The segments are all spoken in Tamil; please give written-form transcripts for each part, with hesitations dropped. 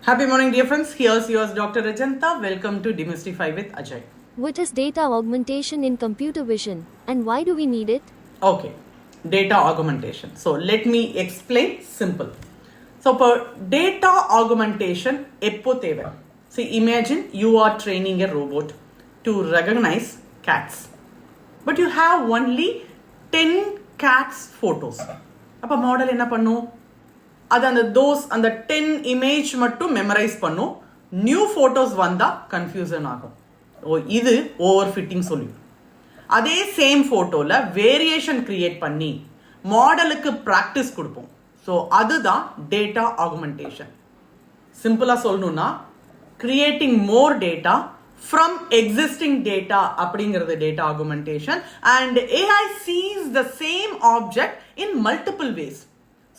Happy morning, dear friends. Here's yours, Dr. Rajanta. Welcome to Demystify with Ajay. What is data augmentation in computer vision and why do we need it? Okay, data augmentation. So let me explain simple. So for data augmentation, எப்போ தேவை? See, imagine you are training a robot to recognize cats, but you have only 10 cats photos. அப்ப மாடல் என்ன பண்ணும்? அது அந்த 10 இமேஜ் மட்டும் மெமரைஸ் பண்ணும். நியூ ஃபோட்டோஸ் வந்தா கன்ஃபியூசன் ஆகும். இது ஓவர் ஃபிட்டிங் சொல்லிடும். அதே சேம் ஃபோட்டோல வேரியேஷன் கிரியேட் பண்ணி மாடலுக்கு ப்ராக்டிஸ் கொடுப்போம். ஸோ அதுதான் டேட்டா ஆகுமெண்டேஷன். சிம்பிளா சொல்லணும்னா creating more data from existing data அப்படிங்கிறது data augmentation, and AI sees the same object in multiple ways.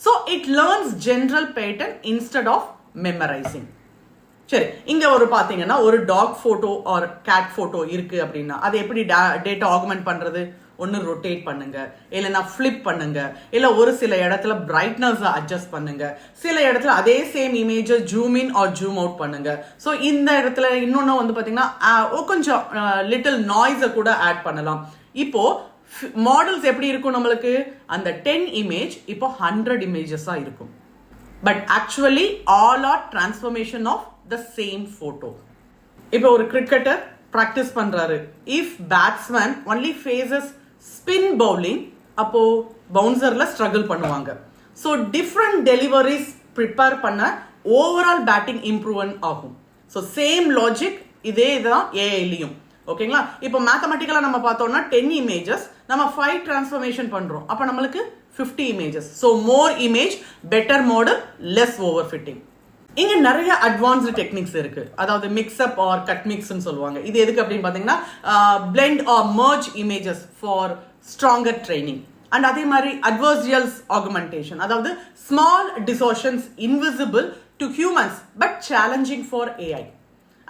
So it learns general pattern instead of memorizing. சரி, இங்க பாத்தீங்கன்னா ஒரு dog photo or cat photo இருக்கு அப்படின்னா அதை எப்படி டேட்டா ஆகுமெண்ட் பண்றது? ஒன்னு ரொட்டேட் பண்ணுங்க, இல்லைன்னா ஃபிளிப் பண்ணுங்க, இல்ல ஒரு சில இடத்துல பிரைட்னஸ் அட்ஜஸ்ட் பண்ணுங்க, சில இடத்துல அதே same image zoom in or zoom out பண்ணுங்க. ஸோ இந்த இடத்துல இன்னொன்னு பாத்தீங்கன்னா கொஞ்சம் லிட்டில் நாய்ஸை கூட ஆட் பண்ணலாம். இப்போ மாடல்ஸ் எப்படி இருக்கும்? நம்மளுக்கு அந்த 10 இமேஜ் இப்போ 100 இமேஜஸா இருக்கும். But actually all are transformation of the same photo. இப்போ ஒரு கிரிக்கெட்டர் பிராக்டிஸ் பண்றாரு. If batsman only faces spin bowling, அப்போ பவுன்சர்ல ஸ்ட்ரகிள் பண்ணுவாங்க. ஸோ டிஃப்ரெண்ட் டெலிவரிஸ் ப்ரிப்பேர் பண்ண ஓவரால் பேட்டிங் இம்ப்ரூவ் ஆகும். ஸோ சேம் லாஜிக் இதே தான் ஏஐலையும். ஓகேங்களா? இப்போ மேத்தமெட்டிக்கலா நம்ம பார்த்தோம்னா 10 இமேஜஸ் நம்ம 5 டிரான்ஸ்ஃபர்மேஷன் பண்றோம். அப்ப நம்மளுக்கு 50 images. So more image, better model, less over fitting. இங்க நிறைய அட்வான்ஸ்டு டெக்னிக்ஸ் இருக்கு. அதாவது மிக்ஸ்அப் ஆர் கட் மிக்ஸ்னு சொல்லுவாங்க. இது எதுக்கு அப்படின்னு பாத்தீங்கன்னா blend or merge images for stronger training. And அதே மாதிரி அட்வர்சியல்ஸ் ஆகுமெண்டேஷன், அதாவது small distortions invisible to humans but challenging for AI.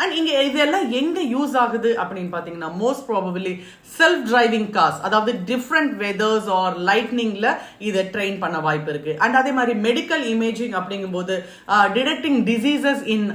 And இங்க இதெல்லாம் எங்க யூஸ் ஆகுது அப்படின்னு பாத்தீங்கன்னா most probably self driving cars, அதாவது டிஃப்ரெண்ட் வெதர்ஸ் ஆர் லைட்னிங்ல இதை ட்ரெயின் பண்ண வாய்ப்பு இருக்கு. அண்ட் அதே மாதிரி மெடிக்கல் இமேஜிங் அப்படிங்கும் போது டிடெக்டிங் டிசீசஸ் இன்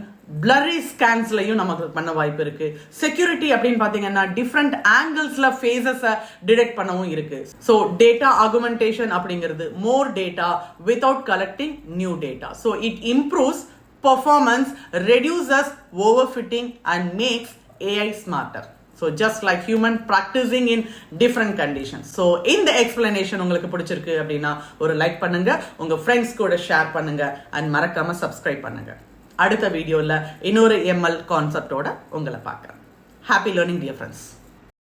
பிளரி ஸ்கேன்ஸ்லயும் நமக்கு பண்ண வாய்ப்பு இருக்கு. செக்யூரிட்டி அப்படின்னு பாத்தீங்கன்னா டிஃப்ரெண்ட் ஆங்கிள்ஸ்ல ஃபேஸஸ் டிடெக்ட் பண்ணவும் இருக்கு. ஸோ டேட்டா ஆகுமெண்டேஷன் அப்படிங்கிறது மோர் data without collecting new data. So it improves performance, reduces overfitting and makes AI smarter. So just like human practicing in different conditions. So இந்த explanation உங்களுக்கு பிடிச்சிருக்கு அப்படின்னா ஒரு லைக் பண்ணுங்க, உங்க ஃப்ரெண்ட்ஸ் கூட ஷேர் பண்ணுங்க, அண்ட் மறக்காம சப்ஸ்கிரைப் பண்ணுங்க. அடுத்த வீடியோல இன்னொரு ML கான்செப்டோட உங்களை பார்க்குறேன். Happy learning dear friends.